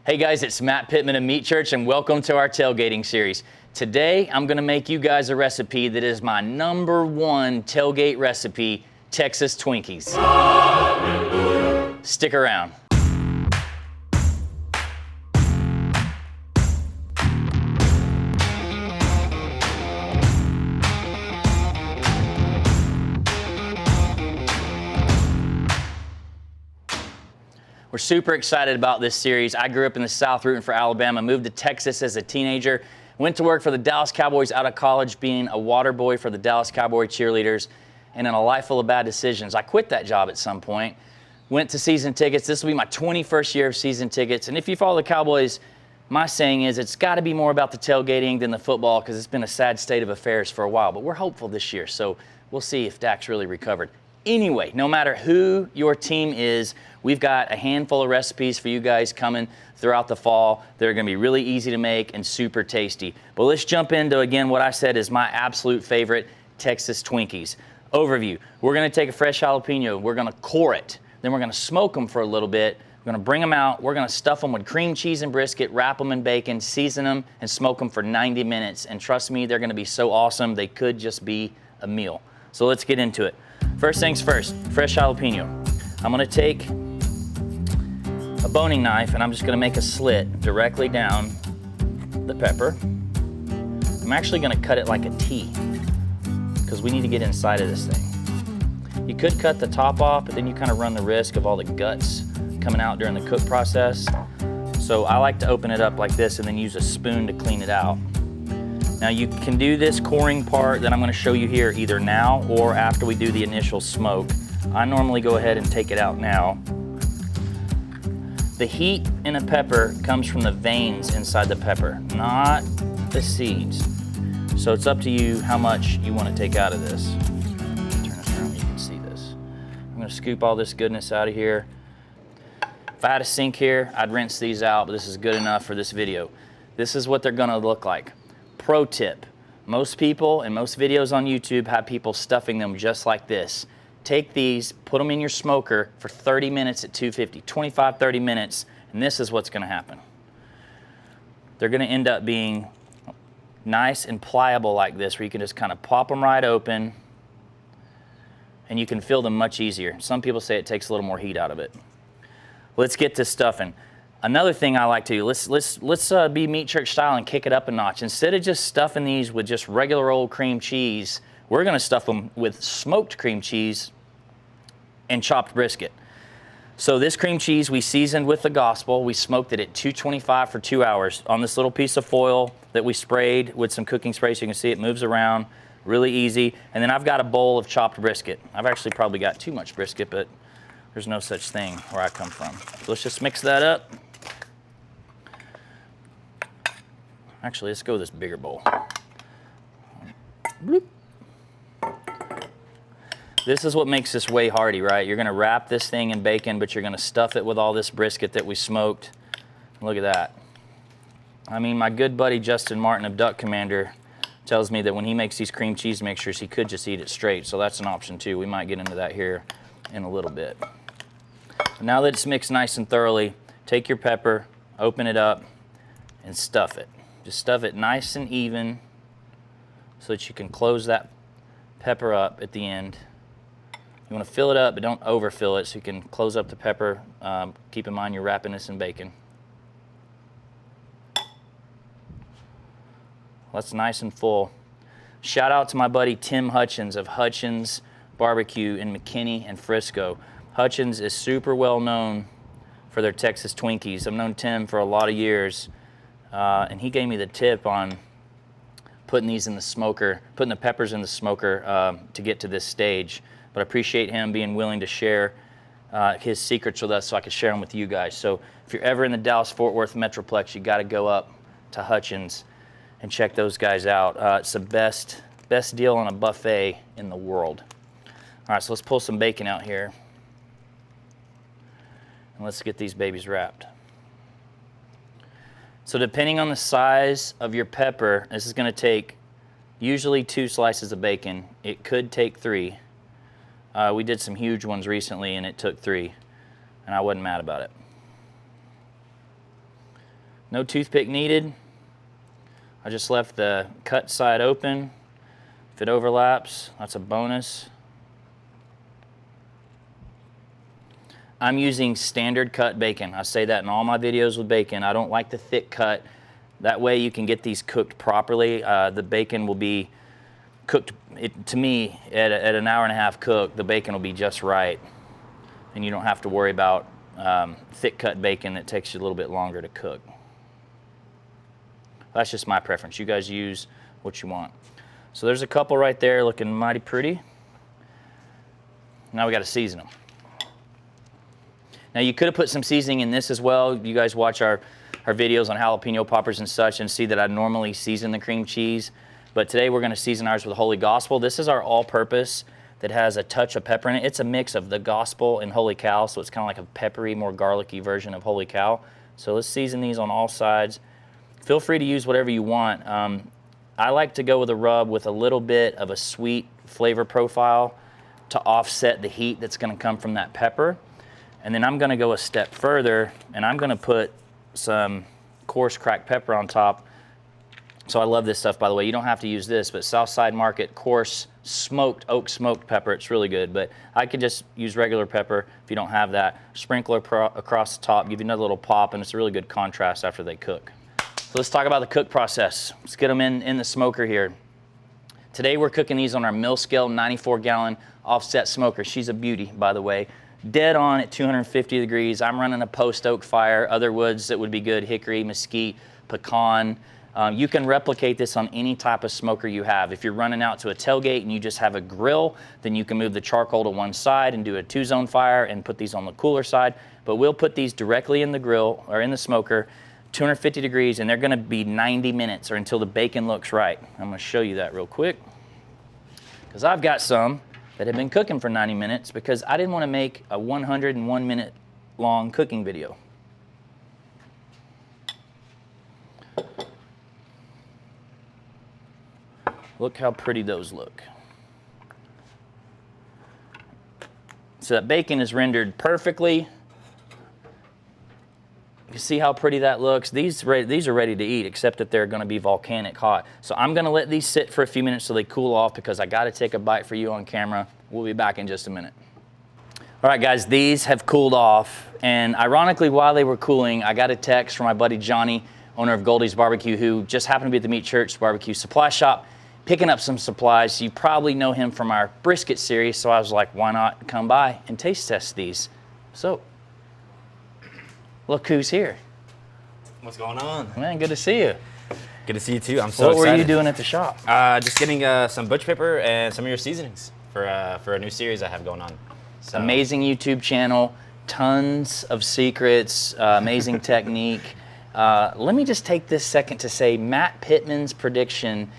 Hey guys, it's Matt Pittman of Meat Church and welcome to our tailgating series. Today, I'm gonna make you guys a recipe that is my #1 tailgate recipe, Texas Twinkies. Hallelujah. Stick around. We're super excited about this series. I grew up in the South rooting for Alabama, moved to Texas as a teenager, went to work for the Dallas Cowboys out of college, being a water boy for the Dallas Cowboy cheerleaders, and in a life full of bad decisions. I quit that job at some point, went to season tickets. This will be my 21st year of season tickets. And if you follow the Cowboys, my saying is it's got to be more about the tailgating than the football because it's been a sad state of affairs for a while. But we're hopeful this year, so we'll see if Dak's really recovered. Anyway, no matter who your team is, we've got a handful of recipes for you guys coming throughout the fall. They're gonna be really easy to make and super tasty. But let's jump into, again, what I said is my absolute favorite, Texas Twinkies. Overview, we're gonna take a fresh jalapeno, we're gonna core it, then we're gonna smoke them for a little bit, we're gonna bring them out, we're gonna stuff them with cream cheese and brisket, wrap them in bacon, season them, and smoke them for 90 minutes. And trust me, they're gonna be so awesome, they could just be a meal. So let's get into it. First things first, fresh jalapeno. I'm gonna take a boning knife and I'm just gonna make a slit directly down the pepper. I'm actually gonna cut it like a T because we need to get inside of this thing. You could cut the top off, but then you kind of run the risk of all the guts coming out during the cook process. So I like to open it up like this and then use a spoon to clean it out. Now you can do this coring part that I'm gonna show you here either now or after we do the initial smoke. I normally go ahead and take it out now. The heat in a pepper comes from the veins inside the pepper, not the seeds. So it's up to you how much you wanna take out of this. Turn this around, you can see this. I'm gonna scoop all this goodness out of here. If I had a sink here, I'd rinse these out, but this is good enough for this video. This is what they're gonna look like. Pro tip, most people and most videos on YouTube have people stuffing them just like this. Take these, put them in your smoker for 30 minutes at 250, 25, 30 minutes, and this is what's gonna happen. They're gonna end up being nice and pliable like this, where you can just kind of pop them right open and you can feel them much easier. Some people say it takes a little more heat out of it. Let's get to stuffing. Another thing I like to do, let's be Meat Church style and kick it up a notch. Instead of just stuffing these with just regular old cream cheese, we're gonna stuff them with smoked cream cheese and chopped brisket. So this cream cheese we seasoned with the gospel. We smoked it at 225 for 2 hours on this little piece of foil that we sprayed with some cooking spray so you can see it moves around, really easy. And then I've got a bowl of chopped brisket. I've actually probably got too much brisket, but there's no such thing where I come from. So let's just mix that up. Actually, let's go with this bigger bowl. Bloop. This is what makes this way hearty, right? You're gonna wrap this thing in bacon, but you're gonna stuff it with all this brisket that we smoked. Look at that. I mean, my good buddy Justin Martin of Duck Commander tells me that when he makes these cream cheese mixtures, he could just eat it straight, so that's an option too. We might get into that here in a little bit. Now that it's mixed nice and thoroughly, take your pepper, open it up, and stuff it. Just stuff it nice and even so that you can close that pepper up at the end. You want to fill it up, but don't overfill it so you can close up the pepper. Keep in mind you're wrapping this in bacon. That's nice and full. Shout out to my buddy Tim Hutchins of Hutchins Barbecue in McKinney and Frisco. Hutchins is super well known for their Texas Twinkies. I've known Tim for a lot of years. And he gave me the tip on putting these in the smoker, putting the peppers in the smoker to get to this stage. But I appreciate him being willing to share his secrets with us so I could share them with you guys. So if you're ever in the Dallas-Fort Worth Metroplex, you got to go up to Hutchins and check those guys out. It's the best deal on a buffet in the world. All right, so let's pull some bacon out here. And let's get these babies wrapped. So depending on the size of your pepper, this is gonna take usually 2 slices of bacon. It could take 3. We did some huge ones recently and it took 3, and I wasn't mad about it. No toothpick needed. I just left the cut side open. If it overlaps, that's a bonus. I'm using standard cut bacon. I say that in all my videos with bacon. I don't like the thick cut. That way you can get these cooked properly. The bacon will be cooked, to me, at an hour and a half cook, the bacon will be just right. And you don't have to worry about thick cut bacon that takes you a little bit longer to cook. That's just my preference. You guys use what you want. So there's a couple right there looking mighty pretty. Now we got to season them. Now you could have put some seasoning in this as well. You guys watch our videos on jalapeno poppers and such and see that I normally season the cream cheese. But today we're going to season ours with Holy Gospel. This is our all-purpose that has a touch of pepper in it. It's a mix of the Gospel and Holy Cow, so it's kind of like a peppery, more garlicky version of Holy Cow. So let's season these on all sides. Feel free to use whatever you want. I like to go with a rub with a little bit of a sweet flavor profile to offset the heat that's going to come from that pepper. And then I'm going to go a step further, and I'm going to put some coarse cracked pepper on top. So I love this stuff, by the way. You don't have to use this, but Southside Market coarse smoked, oak smoked pepper, it's really good. But I could just use regular pepper if you don't have that. Sprinkle across the top, give you another little pop, and it's a really good contrast after they cook. So let's talk about the cook process. Let's get them in the smoker here. Today we're cooking these on our mill scale 94-gallon offset smoker. She's a beauty, by the way. Dead on at 250 degrees. I'm running a post oak fire. Other woods that would be good, hickory, mesquite, pecan. You can replicate this on any type of smoker you have. If you're running out to a tailgate and you just have a grill, then you can move the charcoal to one side and do a 2-zone fire and put these on the cooler side. But we'll put these directly in the grill or in the smoker, 250 degrees, and they're gonna be 90 minutes or until the bacon looks right. I'm gonna show you that real quick because I've got some that have been cooking for 90 minutes because I didn't want to make a 101-minute long cooking video. Look how pretty those look. So that bacon is rendered perfectly. You see how pretty that looks? These are ready to eat, except that they're going to be volcanic hot. So I'm going to let these sit for a few minutes so they cool off because I got to take a bite for you on camera. We'll be back in just a minute. All right, guys, these have cooled off. And ironically, while they were cooling, I got a text from my buddy Johnny, owner of Goldie's Barbecue, who just happened to be at the Meat Church Barbecue Supply Shop, picking up some supplies. You probably know him from our brisket series, so I was like, why not come by and taste test these? So, look who's here. What's going on? Man, good to see you. Good to see you too. I'm so excited. What were you doing at the shop? Just getting some butch paper and some of your seasonings for a new series I have going on. So. Amazing YouTube channel, tons of secrets, amazing technique. Let me just take this second to say Matt Pittman's prediction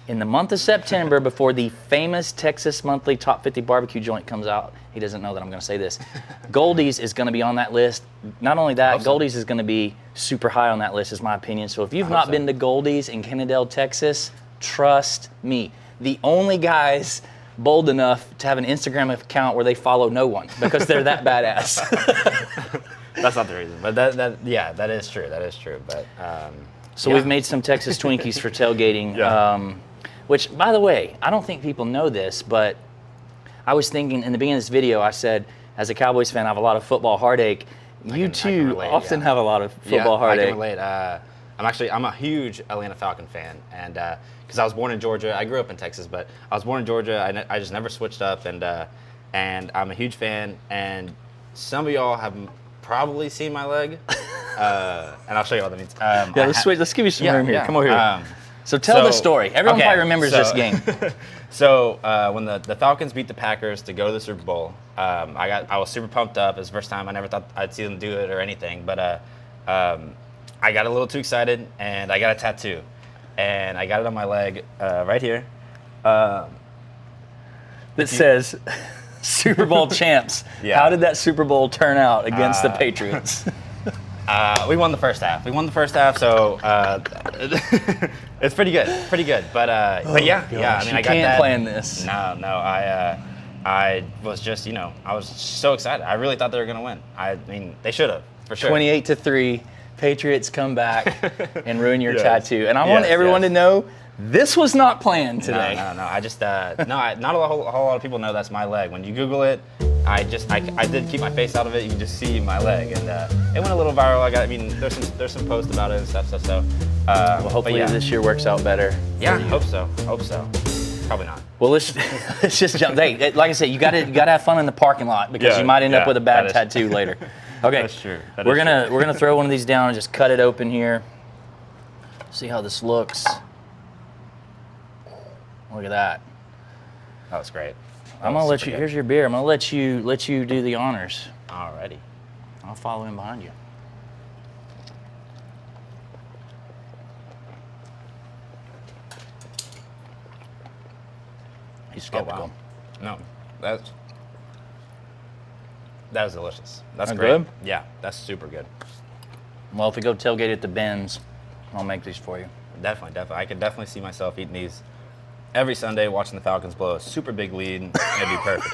in the month of September before the famous Texas Monthly Top 50 Barbecue Joint comes out. He doesn't know that I'm going to say this. Goldie's is going to be on that list. Not only that, Goldie's is going to be super high on that list, is my opinion. So if you've not been to Goldie's in Kennedale, Texas, trust me. The only guys bold enough to have an Instagram account where they follow no one because they're that badass. That's not the reason, but that is true. That is true. But so we've made some Texas Twinkies for tailgating. Yeah. Which, by the way, I don't think people know this, but I was thinking in the beginning of this video, I said, as a Cowboys fan, I have a lot of football heartache. You too often have a lot of football heartache. I can relate. I'm a huge Atlanta Falcon fan, and because I was born in Georgia, I grew up in Texas, but I was born in Georgia. I just never switched up, and I'm a huge fan. And some of y'all have probably seen my leg, and I'll show you what that means. Let's give you some room here. Come over here. So tell the story. Everyone probably remembers this game. So when the Falcons beat the Packers to go to the Super Bowl, I was super pumped up. It was the first time. I never thought I'd see them do it or anything, but I got a little too excited and I got a tattoo, and I got it on my leg right here. That says Super Bowl champs. Yeah. How did that Super Bowl turn out against the Patriots? We won the first half. So it's pretty good. But yeah. I mean, I got that. You can't plan this. No. I was just, I was so excited. I really thought they were gonna win. I mean, they should have, for sure. 28-3. Patriots come back and ruin your Yes. tattoo. And I want everyone to know this was not planned today. No. I just not a whole lot of people know that's my leg. When you Google it, I did keep my face out of it. You can just see my leg, and it went a little viral. There's some posts about it and stuff. So Well, hopefully this year works out better. Yeah, hope so. Probably not. Well, let's just jump. Hey, like I said, you gotta have fun in the parking lot because you might end up with a bad tattoo later. Okay, That's true. We're gonna throw one of these down and just cut it open here. See how this looks. Look at that. That was great. I'm gonna let you. Here's your beer. I'm gonna let you do the honors. Alrighty. I'll follow in behind you. He's skeptical. Oh, wow. No, that is delicious. That's That great. good? Yeah, that's super good. Well, if we go tailgate at the Benz, I'll make these for you. Definitely. I could definitely see myself eating these every Sunday, watching the Falcons blow a super big lead. It'd be perfect.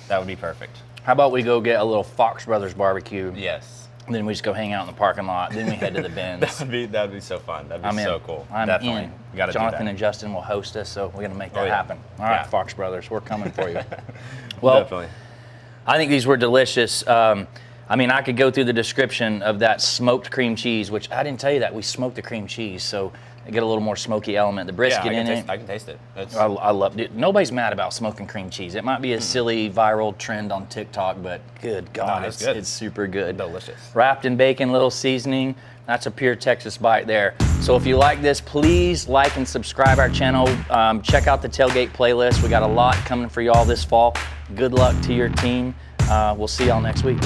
That would be perfect. How about we go get a little Fox Brothers barbecue? Yes. And then we just go hang out in the parking lot. Then we head to the Benz. That'd be so fun. That'd be I'm in. so cool. I'm Definitely. in. We gotta Jonathan do that. and Justin will host us, so we're gonna make that Oh, yeah. happen. All right, Yeah. Fox Brothers, we're coming for you. Well, Definitely. I think these were delicious. I mean, I could go through the description of that smoked cream cheese, which I didn't tell you that we smoked the cream cheese, so I get a little more smoky element. The brisket in it. I can taste it. I love it. Nobody's mad about smoking cream cheese. It might be a silly viral trend on TikTok, but good God, it's good. it's super good. Delicious. Wrapped in bacon, little seasoning. That's a pure Texas bite there. So if you like this, please like and subscribe our channel. Check out the Tailgate playlist. We got a lot coming for y'all this fall. Good luck to your team. We'll see y'all next week.